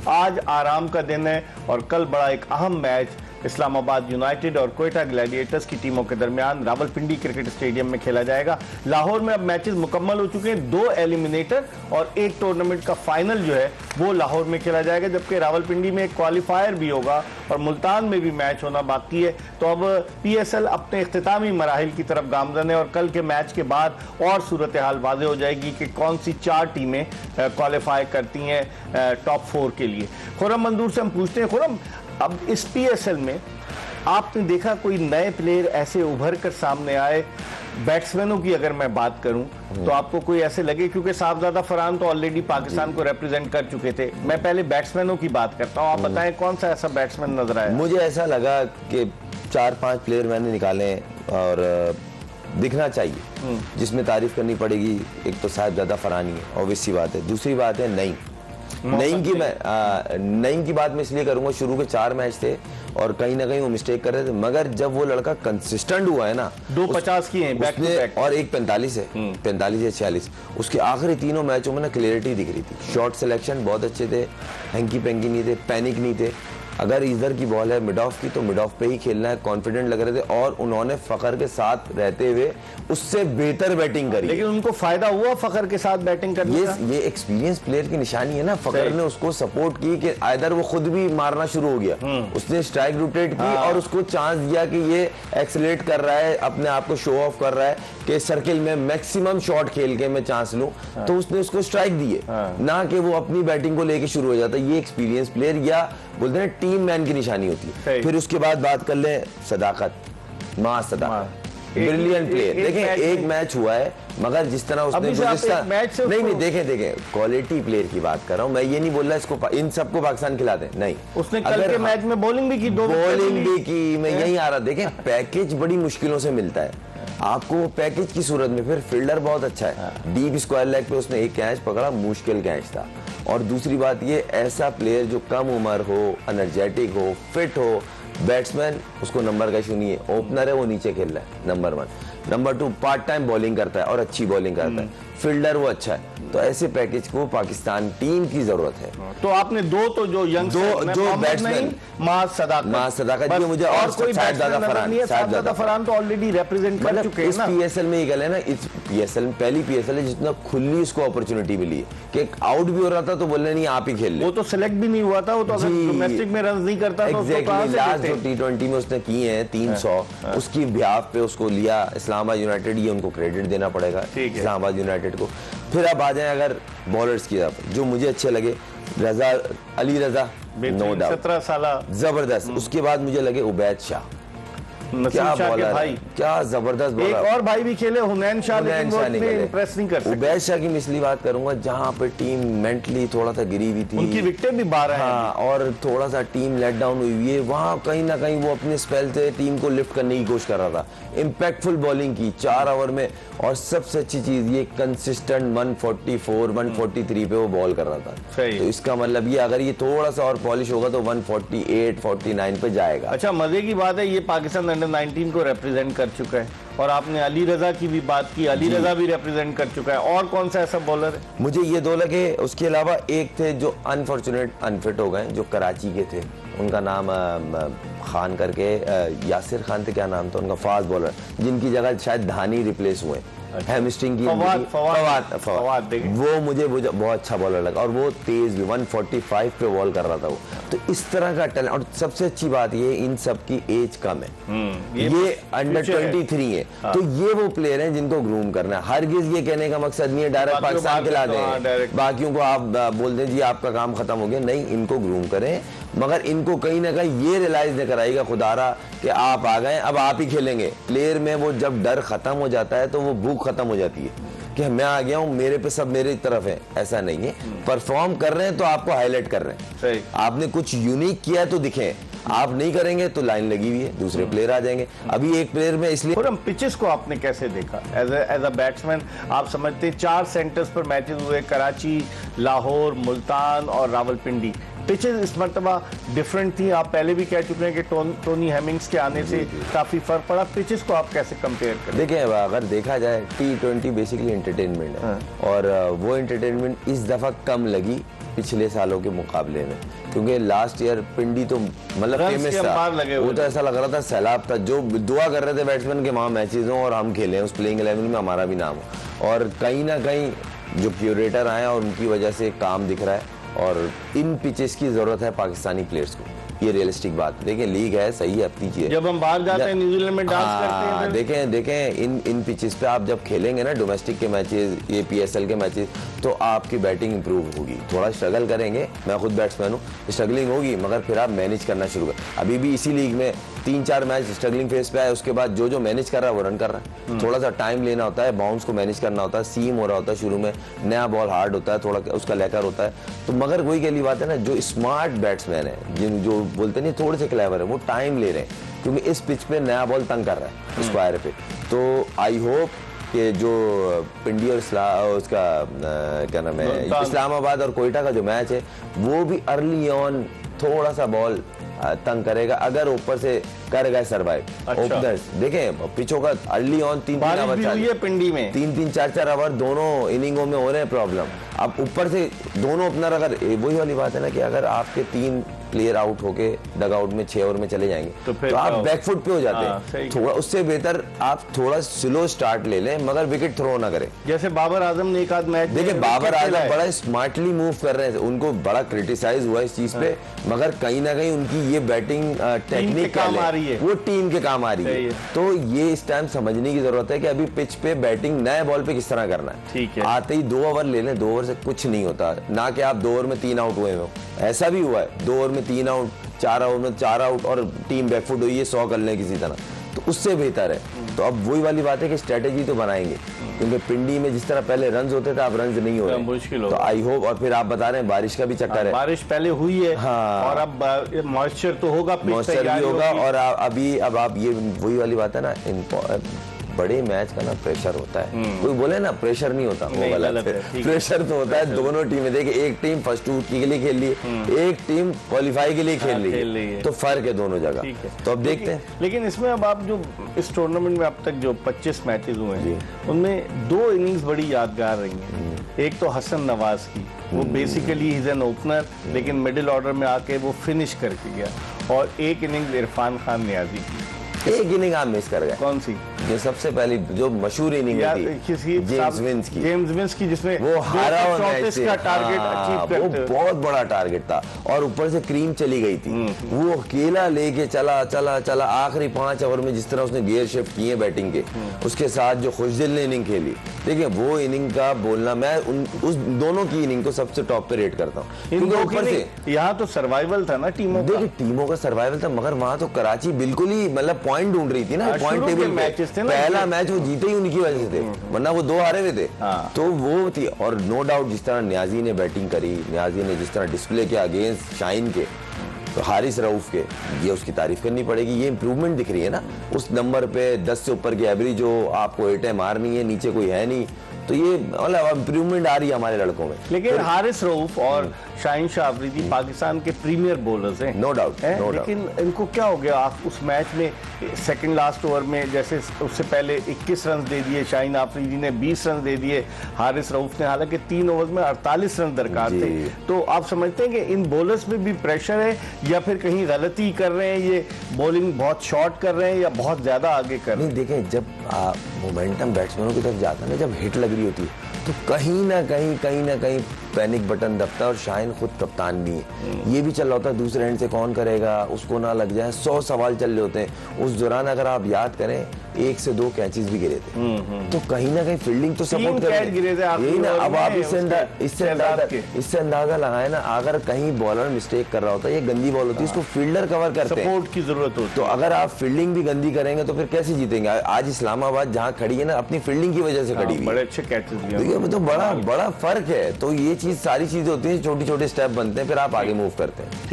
आज आराम का दिन है और कल बड़ा एक अहम मैच इस्लामाबाद यूनाइटेड और क्वेटा ग्लैडिएटर्स की टीमों के दरमियान रावलपिंडी क्रिकेट स्टेडियम में खेला जाएगा। लाहौर में अब मैचेस मुकम्मल हो चुके हैं, 2 एलिमिनेटर और एक टूर्नामेंट का फाइनल जो है वो लाहौर में खेला जाएगा, जबकि रावलपिंडी में एक क्वालिफायर भी होगा और मुल्तान में भी मैच होना बाकी है। तो अब PSL अपने इख्तितामी मराहिल की तरफ गामजन है और कल के मैच के बाद और सूरत हाल वाज़ेह हो जाएगी कि कौन सी 4 टीमें क्वालिफाई करती हैं टॉप 4 के लिए। खुर्रम मंजूर से हम पूछते हैं, खुर्रम अब इस PSL में आपने देखा कोई नए प्लेयर ऐसे उभर कर सामने आए? बैट्समैनों की अगर मैं बात करूं तो आपको कोई ऐसे लगे, क्योंकि साहबजादा फरहान तो ऑलरेडी पाकिस्तान को रिप्रेजेंट कर चुके थे, मैं पहले बैट्समैनों की बात करता हूं, आप बताएं कौन सा ऐसा बैट्समैन नजर आया? मुझे ऐसा लगा कि 4-5 प्लेयर मैंने निकाले और दिखना चाहिए जिसमें तारीफ करनी पड़ेगी। एक तो साहबजादा फरहानी है, ऑब्वियस सी बात है। दूसरी बात है नईम की बात मैं इसलिए करूंगा, शुरू के 4 मैच थे और कहीं ना कहीं वो मिस्टेक कर रहे थे, मगर जब वो लड़का कंसिस्टेंट हुआ है ना, 250 की हैं बैक टू बैक और एक 45 है, 45 या 46, उसके आखिरी तीनों मैचों में ना क्लियरिटी दिख रही थी। शॉट सिलेक्शन बहुत अच्छे थे, हैंकी पैंकी नहीं थे, पैनिक नहीं थे। अगर इधर की बॉल है मिड ऑफ की तो मिड ऑफ पे ही खेलना है, कॉन्फिडेंट लग रहे थे और उन्होंने फखर के साथ रहते हुए उससे बेहतर बैटिंग करी। लेकिन उनको फायदा हुआ फखर के साथ बैटिंग करने का? ये एक्सपीरियंस प्लेयर की निशानी है ना। फखर ने उसको सपोर्ट की कि आइदर वो खुद भी मारना शुरू हो गया, उसने स्ट्राइक रोटेट की और उसको चांस दिया कि ये एक्सेलरेट कर रहा है, अपने आप को शो ऑफ कर रहा है कि सर्किल में मैक्सिमम शॉट खेल के मैं चांस लूं, तो उसने उसको स्ट्राइक दिए, ना कि वो अपनी बैटिंग को लेके शुरू हो जाता। ये एक्सपीरियंस प्लेयर या बोलते हैं टीम मैन की निशानी होती है। फिर उसके बाद बात कर ले सदाकत, सदाकत ब्रिलियंट प्लेयर। देखें एक मैच हुआ है, मगर जिस तरह उसने नहीं देखें क्वालिटी प्लेयर की बात कर रहा हूं मैं, ये नहीं बोल रहा इसको इन सबको पाकिस्तान खिला दे, नहीं। उसने कल के मैच में बॉलिंग भी की, 2 बॉलिंग भी की, मैं यही आ रहा। देखें पैकेज बड़ी मुश्किलों से मिलता है आपको, पैकेज की सूरत में। फिर फील्डर बहुत अच्छा है, डीप स्क्वायर लेग पे उसने एक कैच पकड़ा, मुश्किल कैच था। और दूसरी बात ये, ऐसा प्लेयर जो कम उम्र हो, एनर्जेटिक हो, फिट हो, बैट्समैन उसको नंबर का इशू नहीं है। ओपनर है वो नीचे खेल रहा है, number 1। Number 2 part time bowling करता है और अच्छी बॉलिंग करता है। फील्डर वो अच्छा है, तो ऐसे पैकेज को पाकिस्तान टीम की जरूरत है। तो आपने दो तो जो यंग जो बैट्समैन सदाकत मुझे और कोई साहबजादा फरहान तो ऑलरेडी रिप्रेजेंट कर चुके हैं ना। PSL में ये गल है ना, इस PSL में पहली PSL है जितना खुली इसको अपॉर्चुनिटी मिली है कि आउट भी हो रहा था तो बोलने नहीं आप ही खेल ले। वो तो सिलेक्ट भी नहीं हुआ था, वो तो अगर डोमेस्टिक में रन नहीं करता तो लास्ट जो T20 में उसने किए हैं 300, उसकी बिहाफ पे उसको लिया इस्लामाबाद यूनाइटेड, ये उनको क्रेडिट देना पड़ेगा इस्लामाबाद यूनाइटेड को। फिर अब आ जाए अगर बॉलर्स की तरफ, जो मुझे अच्छे लगे, अली रजा, नो डाउट 17 साल जबरदस्त। उसके बाद मुझे लगे उबैद शाह, क्या बॉलर भाई, क्या जबरदस्त बॉलर। एक और भाई भी खेले, हुनैन शाह, लेकिन वो इंप्रेस नहीं कर सके। उबैद शाह की मिसली बात करूंगा, जहां पे टीम मेंटली थोड़ा सा गिरी हुई थी, उनकी विकेटें भी 12 हैं। हाँ, और थोड़ा सा टीम लेट डाउन हुई है, वहां कहीं ना कहीं वो अपने स्पेल से टीम को लिफ्ट करने की कोशिश कर रहा था। इंपैक्टफुल बॉलिंग की 4 ओवर में, और सबसे अच्छी चीज ये कंसिस्टेंट 144, 143 पे वो बॉल कर रहा था। तो इसका मतलब ये अगर ये थोड़ा सा और पॉलिश होगा तो 148, 49 पे जाएगा। अच्छा, मजे की बात है ये पाकिस्तान अंडर-19 को रिप्रेजेंट कर चुका है, और आपने अली रजा की भी बात की, अली रजा भी रिप्रेजेंट कर चुका है। और कौन सा ऐसा बॉलर है? मुझे ये 2 लगे, उसके अलावा एक थे जो अनफॉर्चुनेट अनफिट हो गए, जो कराची के थे, उनका नाम खान करके, यासिर खान थे, क्या नाम था उनका, फास्ट बॉलर, जिनकी जगह शायद धानी रिप्लेस हुए। हैमस्ट्रिंग की फवाद, वो मुझे बहुत अच्छा बॉलर लगा, और वो तेज भी 145 पे बॉल कर रहा था वो। तो इस तरह का टैलेंट, और सबसे अच्छी बात ये इन सब की एज कम है, ये अंडर 23 है। तो ये वो प्लेयर हैं जिनको ग्रूम करना है। हरगिज ये कहने का मकसद नहीं है डायरेक्ट पाकिस्तान खिला दें, बाकियों को आप बोल दें जी आपका काम खत्म हो गया, नहीं, इनको ग्रूम करें, मगर इनको कहीं ना कहीं ये रियलाइज नहीं कराएगा खुदारा कि आप आ गए अब आप ही खेलेंगे। प्लेयर में वो जब डर खत्म हो जाता है तो वो भूख खत्म हो जाती है कि मैं आ गया हूं, मेरे पे सब मेरी तरफ है। ऐसा नहीं है, परफॉर्म कर रहे हैं तो आपको हाईलाइट कर रहे हैं। सही। आपने कुछ यूनिक किया तो दिखे, आप नहीं करेंगे तो लाइन लगी हुई है, दूसरे प्लेयर आ जाएंगे। अभी एक प्लेयर में इसलिए पिचेस को आपने कैसे देखा एज अ बैट्समैन? आप समझते 4 सेंटर्स पर मैचेस हुए, कराची, लाहौर, मुल्तान और रावलपिंडी। पिचेस इस मरतबा डिफरेंट थी, आप पहले भी कह चुके हैं कि टोनी हेमिंग्स के आने से काफी फर्क पड़ा। पिचेस को आप कैसे कंपेयर करें? देखिए, अगर देखा जाए T20 बेसिकली एंटरटेनमेंट है, और वो एंटरटेनमेंट इस दफा कम लगी पिछले सालों के मुकाबले में, क्योंकि लास्ट ईयर पिंडी तो मतलब रन्स फेमस के था, अंबार लगे हुए वो तो ऐसा लग रहा था सैलाब था, जो दुआ कर रहे थे बैट्समैन के वहाँ मैचेस हों और हम खेलें उस प्लेइंग 11 में, हमारा भी नाम हो। और कहीं ना कहीं जो क्यूरेटर आए और उनकी वजह से काम दिख रहा है, और इन पिचेस की जरूरत है पाकिस्तानी प्लेयर्स को, ये रियलिस्टिक बात है। देखिए लीग है, सही है, अपनी चीज है। जब हम बाहर जाते हैं न्यूजीलैंड में डांस करते हैं फिर। देखें इन पिचेस पे आप जब खेलेंगे ना डोमेस्टिक के मैचेस, ये PSL के मैचेस, तो आपकी बैटिंग इंप्रूव होगी। थोड़ा स्ट्रगल करेंगे, मैं खुद बैट्समैन हूँ, स्ट्रगलिंग होगी, मगर फिर आप मैनेज करना शुरू कर। अभी भी इसी लीग में 3-4 मैच स्ट्रगलिंग फेज पे आए, उसके बाद जो मैनेज कर रहा है वो रन कर रहा है। थोड़ा सा टाइम लेना होता है, बाउंस को मैनेज करना होता है, सीम हो रहा होता है शुरू में, नया बॉल हार्ड होता है, थोड़ा उसका लेकर होता है। तो मगर वही गली बात है ना, जो स्मार्ट बैट्समैन है, जिन जो बोलते नहीं थोड़े से क्लेवर है, वो टाइम ले रहे हैं, क्योंकि इस पिच पे नया बॉल तंग कर रहा है स्क्वायर पे। तो आई होप कि जो पिंडी और उसका क्या नाम है, इस्लामाबाद और कोयटा का जो मैच है, वो भी अर्ली ऑन थोड़ा सा बॉल तंग करेगा, अगर ऊपर से करेगा सर्वाइव। अच्छा। ओपनर्स देखें, पिचों का अर्ली ऑन 3-3 बारिश भी हुई है पिंडी में, 3-3 4-4 ओवर दोनों इनिंगों में हो रहे हैं प्रॉब्लम। अब ऊपर से दोनों ओपनर, अगर वही वाली बात है ना कि अगर आपके 3 प्लेयर आउट होके डग आउट में 6 ओवर में चले जाएंगे तो आप बैकफुट पे हो जाते हैं। थोड़ा उससे बेहतर आप थोड़ा स्लो स्टार्ट ले लें, मगर विकेट थ्रो ना करें। जैसे बाबर आजम ने एक आध मैच, देखिए बाबर आजम बड़ा स्मार्टली मूव कर रहे हैं, उनको बड़ा क्रिटिसाइज हुआ इस चीज पे, मगर कहीं ना कहीं उनकी ये बैटिंग टेक्निक काम आ रही है, वो टीम के काम आ रही है। तो ये इस टाइम समझने की जरूरत है कि अभी पिच पे बैटिंग नए बॉल पे किस तरह करना है। ठीक है, आते ही 2 ओवर ले लें, 2 ओवर से कुछ नहीं होता, ना कि आप 2 ओवर में 3 आउट हुए हो, ऐसा भी हुआ है 2 ओवर में 3 आउट, 4 ओवर में 4 आउट और टीम बैकफुट हुई है, 100 कर लें किसी तरह, तो उससे बेहतर है। तो अब वही वाली बात है कि स्ट्रेटेजी तो बनाएंगे, क्योंकि पिंडी में जिस तरह पहले रन्स होते थे, अब रन्स नहीं हो रहे, मुश्किल हो। तो आई होप, और फिर आप बता रहे हैं बारिश का भी चक्कर है, बारिश पहले हुई है। हाँ। और अब मॉइस्चर तो होगा, मॉइस्चर भी होगा, और अभी अब आप ये वही वाली बात है ना, बड़े मैच का ना प्रेशर होता है, कोई बोले ना प्रेशर नहीं होता, वो गलत है, प्रेशर तो होता है। दोनों टीमें देखिए, एक टीम फर्स्ट टू के लिए खेल रही है, एक टीम क्वालिफाई के लिए खेल रही है, तो फर्क है दोनों जगह। तो अब देखते हैं। लेकिन इसमें अब आप जो इस टूर्नामेंट में अब तक जो 25 मैचेस हुए हैं, उनमें 2 इनिंग्स बड़ी यादगार रही हैं। एक तो हसन नवाज की, वो बेसिकली इज एन ओपनर, लेकिन मिडिल ऑर्डर में आके वो फिनिश करके गया, और एक इनिंग इरफान खान नियाजी की। एक इनिंग आप मिस कर गए। कौन सी? जो सबसे पहली जो मशहूर इनिंग थी जेम्स विंस की, जिसमें वो हारा हुआ मैच का टारगेट अचीव करते, वो बहुत बड़ा टारगेट था, और ऊपर से क्रीम चली गई थी, वो अकेला लेके चला आखिरी 5 ओवर में, जिस तरह उसने गियर शिफ्ट किए बैटिंग के, उसके साथ जो खुशदिल ने इनिंग खेली, देखिए वो इनिंग का बोलना, मैं उस दोनों की इनिंग को सबसे टॉप पे रेट करता हूँ, क्योंकि ऊपर से यहाँ तो सर्वाइवल था ना टीमों का। देखिए टीमों का सर्वाइवल था, मगर वहां तो कराची बिल्कुल ही मतलब पॉइंट ढूंढ रही थी ना, पॉइंट टेबल मैचेस थे, पहला मैच वो जीते ही उनकी वजह से थे, वरना वो 2 हारे हुए थे। तो वो थी, और नो डाउट जिस तरह न्याजी ने बैटिंग करी, न्याजी ने जिस तरह डिस्प्ले किया अगेंस्ट शाइन के, तो हारिस रऊफ के, ये उसकी तारीफ करनी पड़ेगी। ये इंप्रूवमेंट दिख रही है ना, उस नंबर पे 10 से ऊपर की एवरेज जो आपको 8 मारनी है, नीचे कोई है नहीं, तो ये मतलब इंप्रूवमेंट आ रही है हमारे लड़कों में। लेकिन हारिस रऊफ और शाहीन शाह अफरीदी पाकिस्तान के प्रीमियर बॉलर्स हैं, नो डाउट, लेकिन इनको क्या हो गया? आप उस मैच में सेकंड लास्ट ओवर में, जैसे उससे पहले 21 रन दे दिए, शाहीन अफरीदी ने 20 रन दे दिए, हारिस रऊफ ने हालांकि 3 ओवर में 48 रन दरकार थे। तो आप समझते हैं कि इन बॉलर्स में भी प्रेशर है, या फिर कहीं गलती कर रहे हैं, ये बॉलिंग बहुत शॉर्ट कर रहे हैं, या बहुत ज्यादा आगे कर रहे हैं? नहीं, देखें जब मोमेंटम बैट्समैनों की तरफ जाता है ना, जब हिट लग रही होती है, तो कहीं ना कहीं पैनिक बटन दबता है, और शाहीन खुद कप्तान भी है, ये भी चल रहा होता है दूसरे एंड से कौन करेगा, उसको ना लग जाए, 100 सवाल चल रहे होते हैं। उस दौरान अगर आप याद करें 1 से 2 कैचेस भी गिरे थे, तो कहीं ना कहीं फील्डिंग तो सपोर्ट कर यही ना। अब आप इससे अंदाजा लगाए ना, अगर कहीं बॉलर मिस्टेक कर रहा होता है, ये गंदी बॉल होती है, इसको फील्डर कवर करते हैं, सपोर्ट की जरूरत होती है। तो अगर आप फील्डिंग भी गंदी करेंगे तो फिर कैसे जीतेंगे? आज इस्लामाबाद जहां खड़ी है ना, अपनी फील्डिंग की वजह से खड़ी हुई, बड़े अच्छे कैचेस लिए, देखिए तो बड़ा फर्क है। तो ये चीज, सारी चीजें होती है, छोटी छोटे स्टेप बनते हैं, फिर आप आगे मूव करते हैं।